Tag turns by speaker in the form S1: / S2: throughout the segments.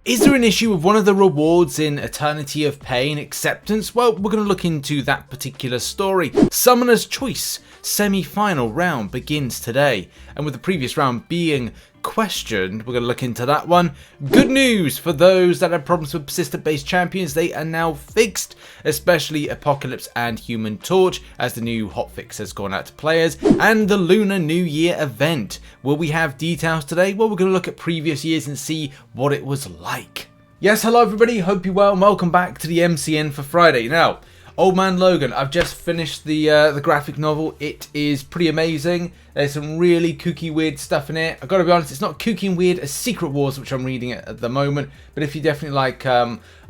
S1: Is there an issue with one of the rewards in Eternity of Pain Acceptance? Well, we're going to look into that particular story. Summoner's Choice semi-final round begins today, and with the previous round being questioned, we're going to look into that one. Good news for those that have problems with persistent based champions, they are now fixed, especially Apocalypse and Human Torch, as the new hotfix has gone out to players, and the Lunar New Year event. Will we have details today? Well, we're going to look at previous years and see what it was like. Yes, hello everybody, hope you're well, and welcome back to the MCN for Friday. Now, Old Man Logan, I've just finished the graphic novel. It is pretty amazing. There's some really kooky, weird stuff in it. I've got to be honest, it's not kooky and weird as Secret Wars, which I'm reading at the moment. But if you definitely like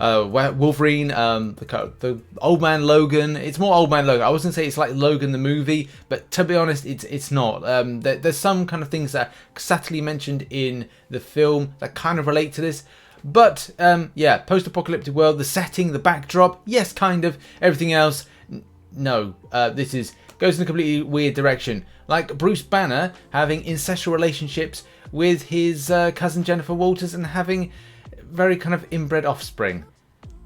S1: Wolverine, the Old Man Logan, it's more Old Man Logan. I was going to say it's like Logan the movie, but to be honest, it's not. There's some kind of things that are subtly mentioned in the film that kind of relate to this. But, yeah, post-apocalyptic world, the setting, the backdrop, yes, kind of. Everything else, no. This goes in a completely weird direction. Like Bruce Banner having incestual relationships with his cousin Jennifer Walters and having very kind of inbred offspring.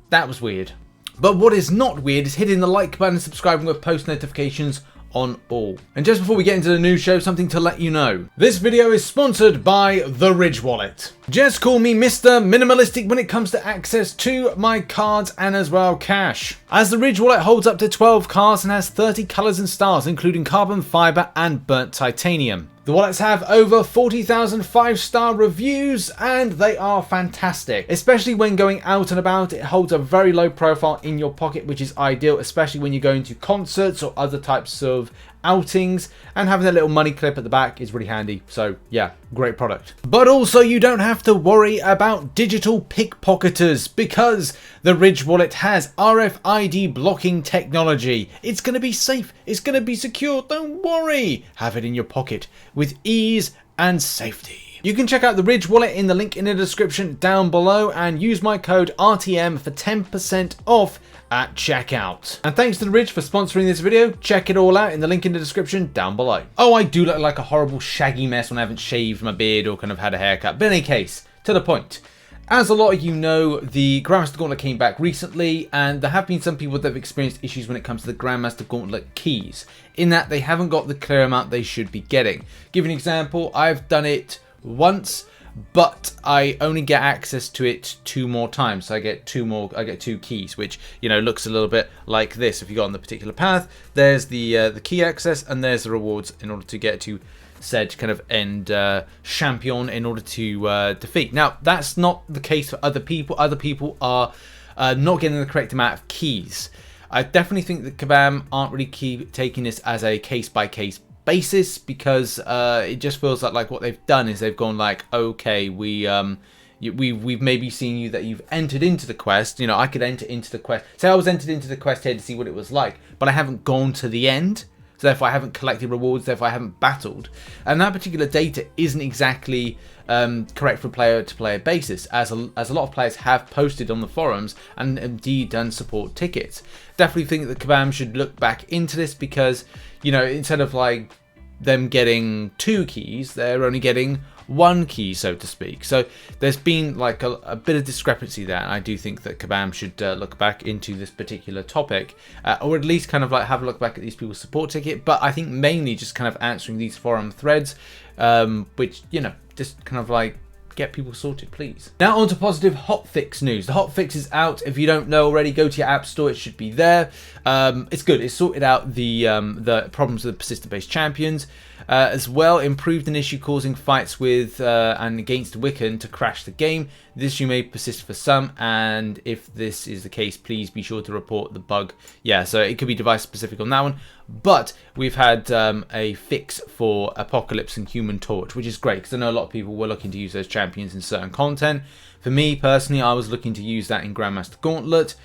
S1: That was weird. But what is not weird is hitting the like button and subscribing with post notifications on all. And just before we get into the news show, something to let you know. This video is sponsored by the Ridge Wallet. Just call me Mr. Minimalistic when it comes to access to my cards and as well cash. As the Ridge Wallet holds up to 12 cards and has 30 colours and styles, including carbon fibre and burnt titanium. The wallets have over 40,000 5-star reviews and they are fantastic. Especially when going out and about, it holds a very low profile in your pocket, which is ideal, especially when you're going to concerts or other types of outings, and having a little money clip at the back is really handy. So yeah, great product. But also you don't have to worry about digital pickpocketers because the Ridge Wallet has RFID blocking technology. It's going to be safe, it's going to be secure, don't worry. Have it in your pocket with ease and safety. You can check out the Ridge Wallet in the link in the description down below and use my code RTM for 10% off at checkout. And thanks to the Ridge for sponsoring this video. Check it all out in the link in the description down below. Oh, I do look like a horrible shaggy mess when I haven't shaved my beard or kind of had a haircut. But in any case, to the point. As a lot of you know, the Grandmaster Gauntlet came back recently, and there have been some people that have experienced issues when it comes to the Grandmaster Gauntlet keys, in that they haven't got the clear amount they should be getting. Give an example, I've done it once, but I only get access to it 2 more times. So I get 2 keys, which, you know, looks a little bit like this. If you go on the particular path, there's the key access, and there's the rewards in order to get to said kind of end champion in order to defeat. Now, that's not the case for other people. Other people are not getting the correct amount of keys. I definitely think that Kabam aren't really taking this as a case-by-case basis, because it just feels like what they've done is they've gone like, okay, we've maybe seen you that you've entered into the quest. You know, I could enter into the quest. Say I was entered into the quest here to see what it was like, but I haven't gone to the end. So therefore I haven't collected rewards, therefore I haven't battled. And that particular data isn't exactly correct for player-to-player basis, as a lot of players have posted on the forums and indeed done support tickets. Definitely think that Kabam should look back into this, because, you know, instead of like them getting 2 keys, they're only getting 1 key, so to speak. So there's been like a bit of discrepancy there, and I do think that Kabam should look back into this particular topic, or at least kind of like have a look back at these people's support ticket. But I think mainly just kind of answering these forum threads, which, you know, just kind of like get people sorted, please. Now on to positive hotfix news. The hotfix is out. If you don't know already, go to your app store, it should be there. It's good. It's sorted out the problems with persistent based champions. As well, improved an issue causing fights with and against Wiccan to crash the game. This issue may persist for some, and if this is the case, please be sure to report the bug. Yeah, so it could be device specific on that one, but we've had a fix for Apocalypse and Human Torch, which is great, because I know a lot of people were looking to use those champions in certain content. For me personally, I was looking to use that in Grandmaster Gauntlet,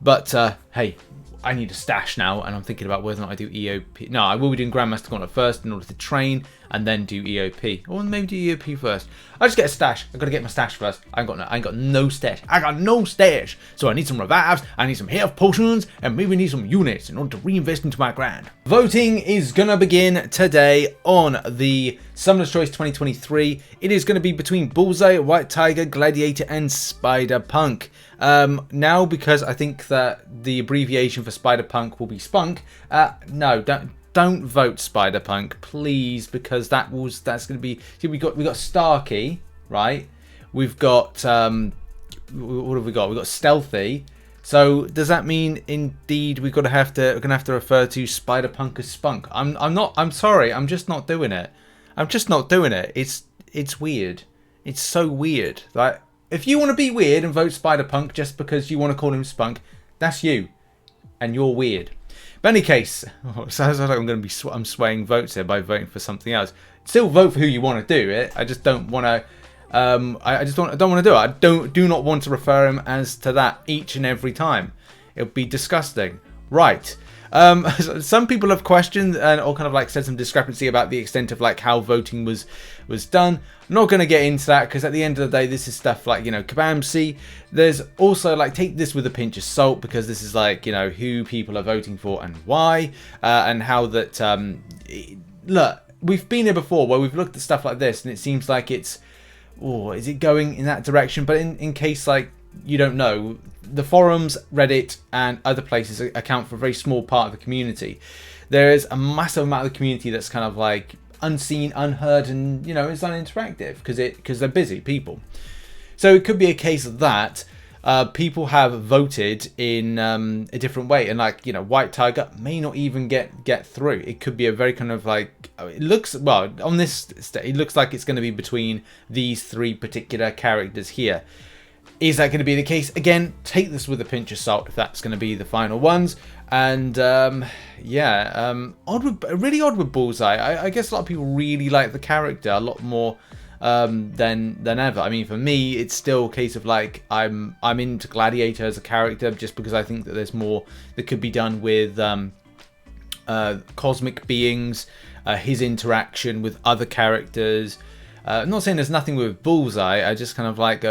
S1: but hey, I need a stash now, and I'm thinking about whether or not I do EOP. No, I will be doing Grandmaster Gauntlet first in order to train, and then do EOP. Or maybe do EOP first. I just get a stash. I've got to get my stash first. I ain't got no stash. I got no stash. So I need some revives, I need some health potions, and maybe need some units in order to reinvest into my grind. Voting is gonna begin today on the Summoner's Choice 2023. It is going to be between Bullseye, White Tiger, Gladiator, and Spider-Punk. Now, because I think that the abbreviation for Spider-Punk will be Spunk, no, don't vote Spider-Punk, please, because that's going to be. See, we got Starkey, right? We've got what have we got? We've got Stealthy. So does that mean indeed we're gonna have to refer to Spider-Punk as Spunk? I'm sorry, I'm just not doing it. I'm just not doing it. It's weird. It's so weird. Like, if you want to be weird and vote Spider-Punk just because you want to call him Spunk, that's you, and you're weird. But in any case, it sounds like I'm swaying votes here by voting for something else. Still vote for who you want to do it. I just don't want to. I don't want to do it. I do not want to refer him as to that each and every time. It would be disgusting. Right. Some people have questioned or kind of like said some discrepancy about the extent of like how voting was done. I'm not going to get into that because at the end of the day, this is stuff like, you know, Kabamsi. There's also like, take this with a pinch of salt because this is like, you know, who people are voting for and why, and how that, look, we've been here before where we've looked at stuff like this and it seems like it's, oh, is it going in that direction? But in case like you don't know, the forums, Reddit, and other places account for a very small part of the community. There is a massive amount of the community that's kind of like unseen, unheard, and you know, it's uninteractive because they're busy people. So it could be a case of that people have voted in a different way, and like, you know, White Tiger may not even get through. It could be a very kind of like, it looks, well, on this it looks like it's going to be between these three particular characters here. Is that going to be the case? Again, take this with a pinch of salt if that's going to be the final ones. And yeah, really odd with Bullseye. I guess a lot of people really like the character a lot more than ever. I mean, for me, it's still a case of like I'm into Gladiator as a character just because I think that there's more that could be done with cosmic beings, his interaction with other characters. I'm not saying there's nothing with Bullseye. I just kind of like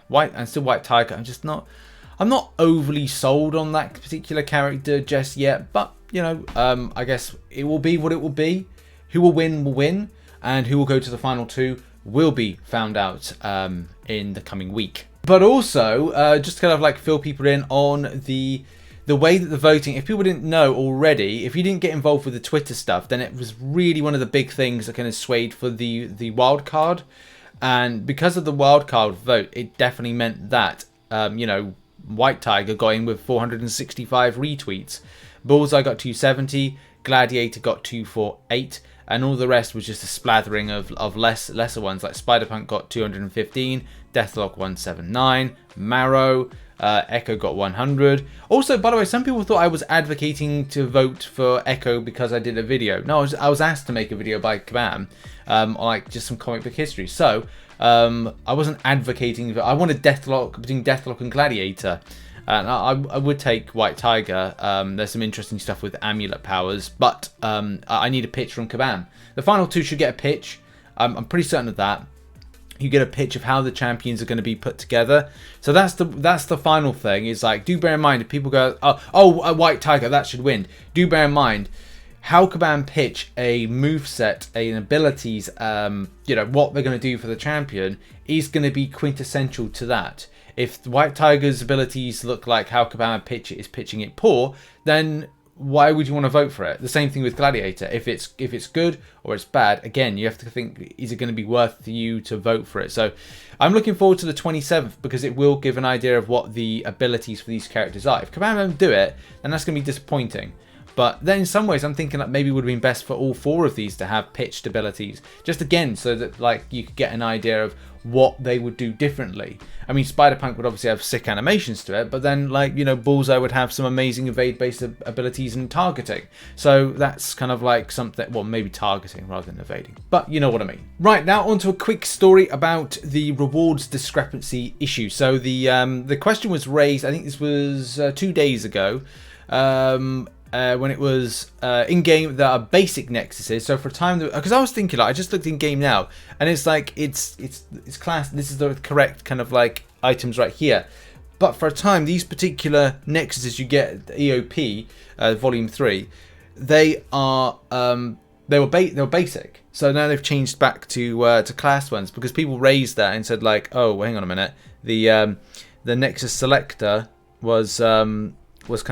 S1: White and still White Tiger. I'm not overly sold on that particular character just yet. But you know, I guess it will be what it will be. Who will win, and who will go to the final two will be found out in the coming week. But also, just kind of like fill people in on the way that the voting, if people didn't know already, if you didn't get involved with the Twitter stuff, then it was really one of the big things that kind of swayed for the wild card. And because of the wild card vote, it definitely meant that, you know, White Tiger got in with 465 retweets. Bullseye got 270, Gladiator got 248, and all the rest was just a splattering of lesser ones, like Spider-Punk got 215, Deathlock 179, Marrow, Echo got 100. Also, by the way, some people thought I was advocating to vote for Echo because I did a video. No, I was asked to make a video by Kabam on like just some comic book history. So I wasn't advocating. I wanted Deathlock between Deathlock and Gladiator. And I would take White Tiger. There's some interesting stuff with amulet powers, but I need a pitch from Kabam. The final two should get a pitch. I'm pretty certain of that. You get a pitch of how the champions are going to be put together. So that's the final thing. Is like, do bear in mind if people go, oh, White Tiger, that should win. Do bear in mind how Kabam pitch a moveset, an abilities, you know, what they're going to do for the champion is going to be quintessential to that. If White Tiger's abilities look like how Kabam is pitching it poor, then why would you want to vote for it? The same thing with Gladiator. If it's good or it's bad, again, you have to think, is it going to be worth you to vote for it? So I'm looking forward to the 27th because it will give an idea of what the abilities for these characters are. If Kabam don't do it, then that's going to be disappointing. But then in some ways, I'm thinking that maybe it would have been best for all four of these to have pitched abilities. Just again, so that like you could get an idea of what they would do differently. I mean, Spider-Punk would obviously have sick animations to it, but then, like, you know, Bullseye would have some amazing evade-based abilities and targeting. So that's kind of like something, well, maybe targeting rather than evading. But you know what I mean. Right, now onto a quick story about the rewards discrepancy issue. So the question was raised, I think this was 2 days ago, when it was in-game, there are basic nexuses. So for a time, because I was thinking, like, I just looked in-game now, and it's like, it's class, this is the correct kind of like items right here. But for a time, these particular nexuses you get, EOP, Volume 3, they are, they were basic. So now they've changed back to class ones because people raised that and said like, oh, well, hang on a minute, the Nexus selector was kind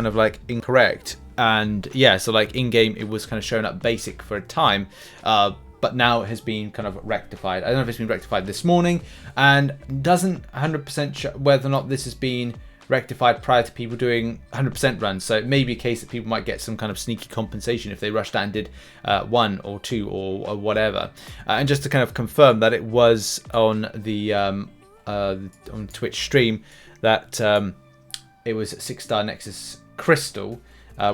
S1: of like incorrect, and yeah, so like in game it was kind of showing up basic for a time, but now it has been kind of rectified. I don't know if it's been rectified this morning, and doesn't 100% show whether or not this has been rectified prior to people doing 100% runs. So it may be a case that people might get some kind of sneaky compensation if they rushed out and did 1 or 2 or whatever. And just to kind of confirm that it was on the on Twitch stream that it was 6-star Nexus Crystal,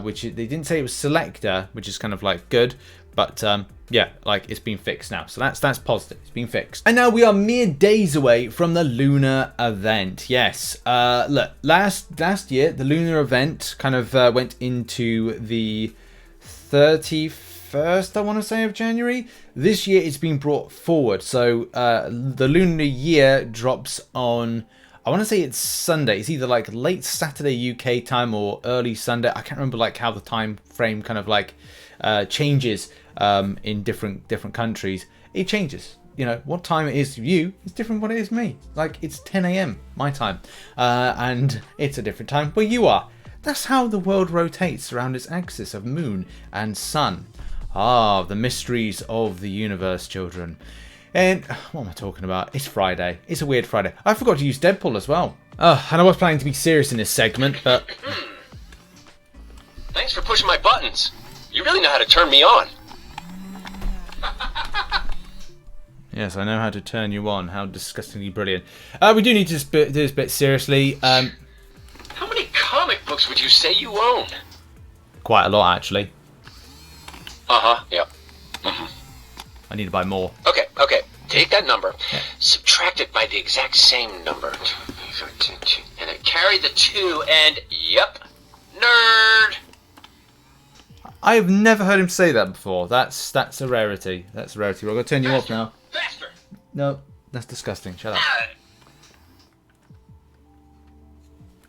S1: which they didn't say it was Selector, which is kind of like good, but yeah, like it's been fixed now, so that's positive. It's been fixed. And now we are mere days away from the Lunar event. Yes, look, last year the Lunar event kind of went into the 31st, I want to say, of January. This year it's been brought forward, so the Lunar year drops on, I want to say it's Sunday. It's either like late Saturday UK time or early Sunday. I can't remember like how the time frame kind of like changes in different countries. It changes. You know, what time it is to you is different from what it is to me. Like, it's 10 a.m. my time, and it's a different time where you are. That's how the world rotates around its axis of moon and sun. Ah, the mysteries of the universe, children. And what am I talking about? It's Friday. It's a weird Friday. I forgot to use Deadpool as well. And I was planning to be serious in this segment, but...
S2: Thanks for pushing my buttons. You really know how to turn me on.
S1: Yes, I know how to turn you on. How disgustingly brilliant. We do need to do this bit seriously.
S2: How many comic books would you say you own?
S1: Quite a lot, actually.
S2: Uh-huh, yep.
S1: I need to buy more.
S2: Okay. Take that number, subtract it by the exact same number, and then carry the 2, and yep, nerd.
S1: I have never heard him say that before. That's a rarity. That's a rarity. We're going to turn you off now.
S2: Faster.
S1: No, that's disgusting. Shut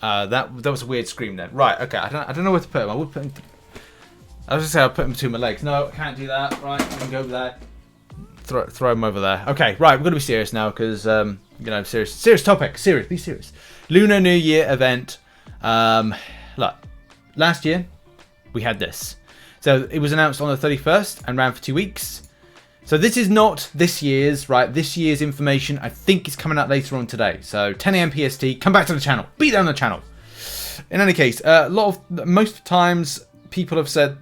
S1: up. That was a weird scream then. Right. Okay. I don't know where to put him. I would put him. I was going to say I'll put him between my legs. No, I can't do that. Right. I'm going to go over there. Throw him over there. Okay. Right. We're going to be serious now because you know, serious topic. Be serious. Lunar New Year event. Look, last year we had this. So it was announced on the 31st and ran for 2 weeks. So this is not this year's, right? This year's information, I think, is coming out later on today. So 10 a.m. PST, come back to the channel. Be there on the channel. In any case, most times people have said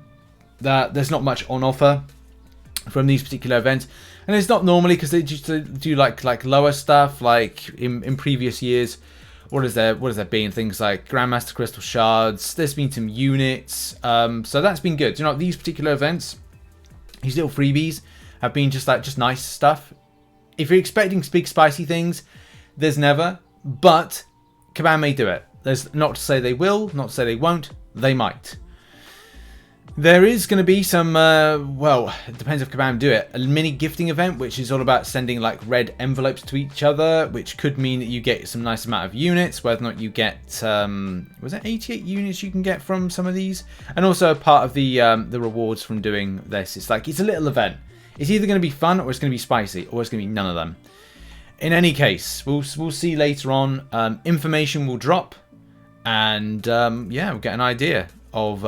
S1: that there's not much on offer from these particular events. And it's not normally because they just do like lower stuff, like in previous years. What has there been? Things like Grandmaster Crystal Shards. There's been some units. So that's been good. You know, these particular events, these little freebies have been just nice stuff. If you're expecting big spicy things, there's never. But Kabam may do it. There's not to say they will, not to say they won't. They might. There is going to be some, well, it depends if Kabam do it, a mini gifting event, which is all about sending like red envelopes to each other, which could mean that you get some nice amount of units, whether or not you get, was it 88 units you can get from some of these? And also a part of the rewards from doing this. It's like, it's a little event. It's either going to be fun or it's going to be spicy, or it's going to be none of them. In any case, we'll see later on. Information will drop, and yeah, we'll get an idea of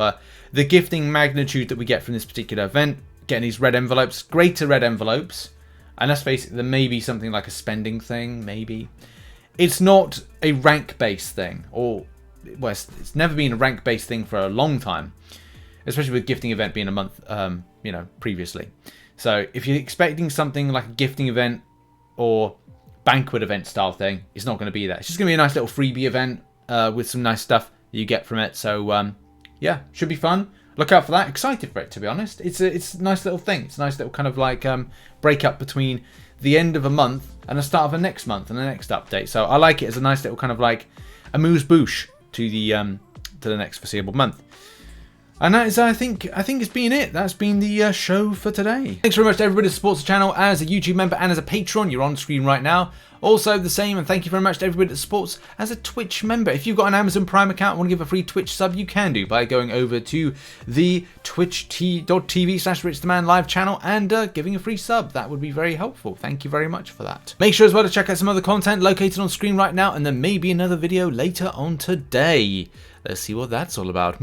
S1: the gifting magnitude that we get from this particular event. Getting these red envelopes, greater red envelopes, and let's face it, there may be something like a spending thing, maybe. It's not a rank-based thing, or well, it's never been a rank-based thing for a long time, especially with gifting event being a month, you know, previously. So if you're expecting something like a gifting event or banquet event style thing, it's not going to be that. It's just going to be a nice little freebie event with some nice stuff that you get from it. So yeah, should be fun. Look out for that. Excited for it, to be honest. It's a nice little thing. It's a nice little kind of like break up between the end of a month and the start of the next month and the next update. So I like it as a nice little kind of like amuse-bouche to the next foreseeable month. And that is, I think it's been it. That's been the show for today. Thanks very much to everybody who supports the channel as a YouTube member and as a patron. You're on screen right now. Also the same, and thank you very much to everybody that supports as a Twitch member. If you've got an Amazon Prime account and want to give a free Twitch sub, you can do by going over to the twitch.tv/RichTheMan live channel and giving a free sub. That would be very helpful. Thank you very much for that. Make sure as well to check out some other content located on screen right now, and there may be another video later on today. Let's see what that's all about.